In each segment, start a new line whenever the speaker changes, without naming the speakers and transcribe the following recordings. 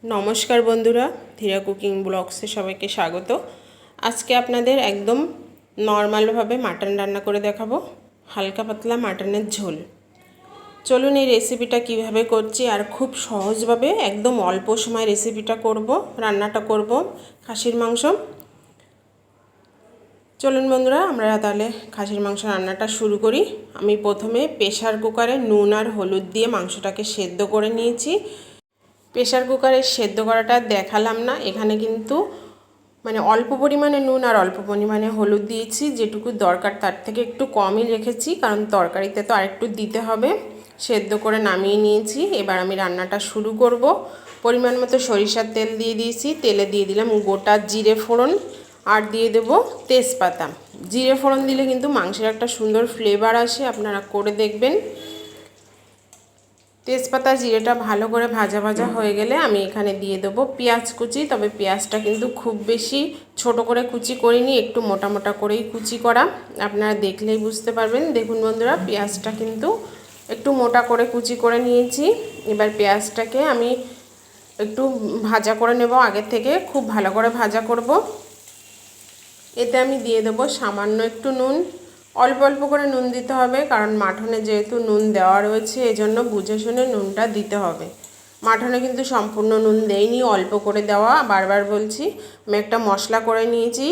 নমস্কার বন্ধুরা, ধীরা কুকিং ব্লগসে সবাইকে স্বাগত। আজকে আপনাদের একদম নর্মালভাবে মাটন রান্না করে দেখাবো, হালকা পাতলা মাটনের ঝোল। চলুন এই রেসিপিটা কিভাবে করছি আর খুব সহজভাবে একদম অল্প সময় রেসিপিটা করব, রান্নাটা করব খাসির মাংস। চলুন বন্ধুরা, আমরা তাহলে খাসির মাংস রান্নাটা শুরু করি। আমি প্রথমে প্রেসার কুকারে নুন আর হলুদ দিয়ে মাংসটাকে সেদ্ধ করে নিয়েছি। প্রেসার কুকারে সেদ্ধ করাটা দেখালাম না, এখানে কিন্তু অল্প পরিমাণে নুন আর অল্প পরিমাণে হলুদ দিয়েছি, যেটুকু দরকার তার থেকে একটু কমই রেখেছি, কারণ তরকারিতে তো আরেকটু দিতে হবে। সেদ্ধ করে নামিয়ে নিয়েছি। এবার আমি রান্নাটা শুরু করব। পরিমাণ মতো সরিষার তেল দিয়ে দিয়েছি, তেলে দিয়ে দিলাম গোটা জিরে ফোড়ন আর দিয়ে দেব তেজপাতা। জিরে ফোড়ন দিলে কিন্তু মাংসের একটা সুন্দর ফ্লেভার আসে, আপনারা করে দেখবেন। তেজপাতা জিরেটা ভালো করে ভাজা ভাজা হয়ে গেলে আমি এখানে দিয়ে দেবো পেঁয়াজ কুচি। তবে পেঁয়াজটা কিন্তু খুব বেশি ছোট করে কুচি করিনি, একটু মোটা মোটা করেই কুচি করা, আপনারা দেখলেই বুঝতে পারবেন। দেখুন বন্ধুরা, পেঁয়াজটা কিন্তু একটু মোটা করে কুচি করে নিয়েছি। এবার পেঁয়াজটাকে আমি একটু ভাজা করে নেব, আগের থেকে খুব ভালো করে ভাজা করব। এতে আমি দিয়ে দেবো সামান্য একটু নুন, অল্প অল্প করে নুন দিতে হবে, কারণ মাটনে যেহেতু নুন দেওয়া রয়েছে এজন্য বুঝে শুনে নুনটা দিতে হবে। মাটনে কিন্তু সম্পূর্ণ নুন দেইনি, অল্প করে দেওয়া। বারবার বলছি, আমি একটা মশলা করে নিয়েছি,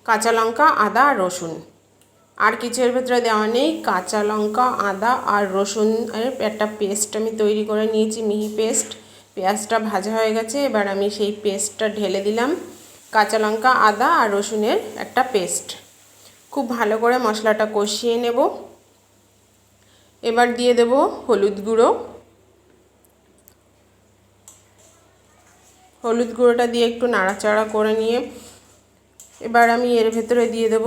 কাঁচা লঙ্কা, আদা আর রসুন, আর কিছু এর ভেতরে দেওয়া নেই। কাঁচা লঙ্কা, আদা আর রসুনের একটা পেস্ট আমি তৈরি করে নিয়েছি, মিহি পেস্ট। পেঁয়াজটা ভাজা হয়ে গেছে, এবার আমি সেই পেস্টটা ঢেলে দিলাম। কাঁচা লঙ্কা, আদা আর রসুনের একটা পেস্ট, খুব ভালো করে মশলাটা কষিয়ে নেব। এবার দিয়ে দেব হলুদ গুঁড়ো। হলুদ গুঁড়োটা দিয়ে একটু নাড়াচাড়া করে নিয়ে এবার আমি এর ভেতরে দিয়ে দেব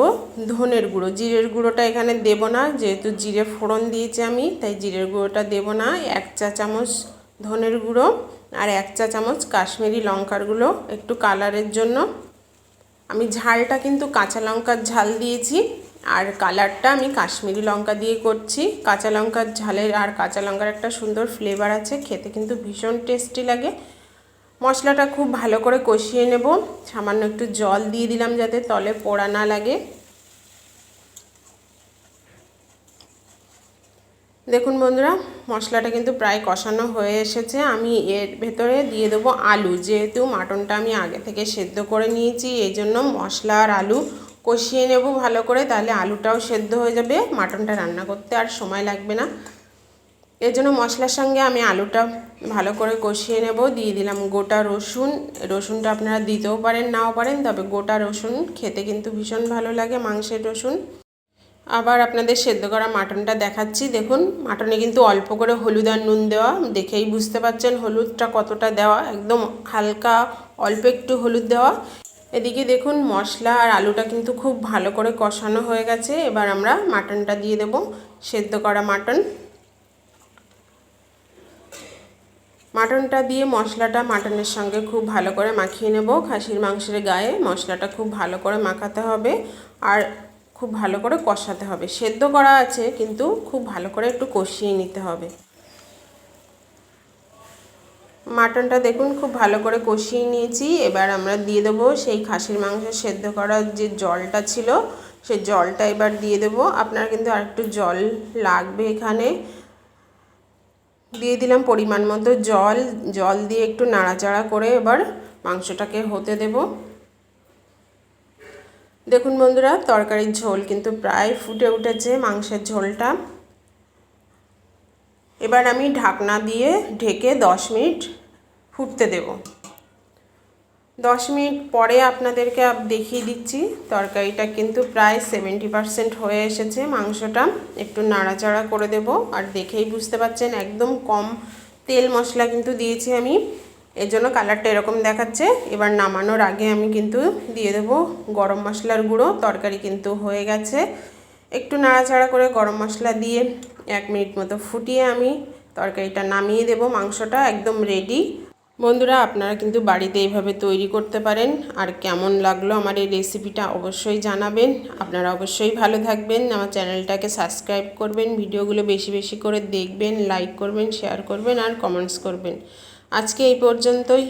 ধনের গুঁড়ো। জিরের গুঁড়োটা এখানে দেব না, যেহেতু জিরে ফোড়ন দিয়েছি আমি, তাই জিরের গুঁড়োটা দেব না। 1 চা চামচ ধনের গুঁড়ো আর 1 চা চামচ কাশ্মীরি লঙ্কার গুঁড়ো, একটু কালারের জন্য। আমি ঝালটা কিন্তু কাঁচা লঙ্কার ঝাল দিয়েছি, আর কালারটা আমি কাশ্মীরি লঙ্কা দিয়ে করছি। কাঁচা লঙ্কার ঝালের আর কাঁচা লঙ্কার একটা সুন্দর ফ্লেভার আছে, খেতে কিন্তু ভীষণ টেস্টি লাগে। মশলাটা খুব ভালো করে কষিয়ে নেব। সামান্য একটু জল দিয়ে দিলাম যাতে তলে পোড়া না লাগে। দেখুন বন্ধুরা, মশলাটা কিন্তু প্রায় কষানো হয়ে এসেছে। আমি এর ভেতরে দিয়ে দেবো আলু। যেহেতু মাটনটা আমি আগে থেকে সেদ্ধ করে নিয়েছি, এই জন্য মশলা আর আলু কষিয়ে নেব ভালো করে, তাহলে আলুটাও সেদ্ধ হয়ে যাবে, মাটনটা রান্না করতে আর সময় লাগবে না। এর জন্য মশলার সঙ্গে আমি আলুটা ভালো করে কষিয়ে নেব। দিয়ে দিলাম গোটা রসুন। রসুনটা আপনারা দিতেও পারেন, নাও পারেন, তবে গোটা রসুন খেতে কিন্তু ভীষণ ভালো লাগে, মাংসের রসুন। আবার আপনাদের সেদ্ধ করা মাটনটা দেখাচ্ছি। দেখুন, মাটনে কিন্তু অল্প করে হলুদ আর নুন দেওয়া, দেখেই বুঝতে পারছেন হলুদটা কতটা দেওয়া, একদম হালকা অল্প একটু হলুদ দেওয়া। এদিকে দেখুন, মশলা আর আলুটা কিন্তু খুব ভালো করে কষানো হয়ে গেছে। এবার আমরা মাটনটা দিয়ে দেব, সেদ্ধ করা মাটন। মাটনটা দিয়ে মশলাটা মাটনের সঙ্গে খুব ভালো করে মাখিয়ে নেব। খাসির মাংসের গায়ে মশলাটা খুব ভালো করে মাখাতে হবে আর খুব ভালো করে কষাতে হবে। সেদ্ধ করা আছে, কিন্তু খুব ভালো করে একটু কষিয়ে নিতে হবে। মাটনটা দেখুন খুব ভালো করে কষিয়ে নিয়েছি। এবার আমরা দিয়ে দেবো সেই খাসির মাংস সেদ্ধ করার যে জলটা ছিল, সেই জলটা এবার দিয়ে দেবো। আপনার কিন্তু আরেকটু জল লাগবে এখানে। দিয়ে দিলাম পরিমাণ মতো জল। জল দিয়ে একটু নাড়াচাড়া করে এবার মাংসটাকে হতে দেব। দেখুন বন্ধুরা, তরকারির ঝোল কিন্তু প্রায় ফুটে উঠেছে, মাংসের ঝোলটা। এবার আমি ঢাকনা দিয়ে ঢেকে 10 মিনিট ফুটতে দেব। 10 মিনিট পরে আপনাদেরকে দেখিয়ে দিচ্ছি। তরকারিটা কিন্তু প্রায় 70% হয়ে এসেছে। মাংসটা একটু নাড়াচাড়া করে দেব, আর দেখেই বুঝতে পারছেন একদম কম তেল মশলা কিন্তু দিয়েছি আমি, এর জন্য কালারটা এরকম দেখাচ্ছে। এবার নামানোর আগে আমি কিন্তু দিয়ে দেব গরম মশলার গুঁড়ো। তরকারি কিন্তু হয়ে গেছে। একটু নাড়াচাড়া করে গরম মশলা দিয়ে 1 মিনিট মতো ফুটিয়ে আমি তরকারিটা নামিয়ে দেব। মাংসটা একদম রেডি। বন্ধুরা, আপনারা কিন্তু বাড়িতে এইভাবে তৈরি করতে পারেন। আর কেমন লাগলো আমার এই রেসিপিটা অবশ্যই জানাবেন। আপনারা অবশ্যই ভালো থাকবেন, আমার চ্যানেলটাকে সাবস্ক্রাইব করবেন, ভিডিওগুলো বেশি বেশি করে দেখবেন, লাইক করবেন, শেয়ার করবেন আর কমেন্টস করবেন। আজকে এই পর্যন্তই।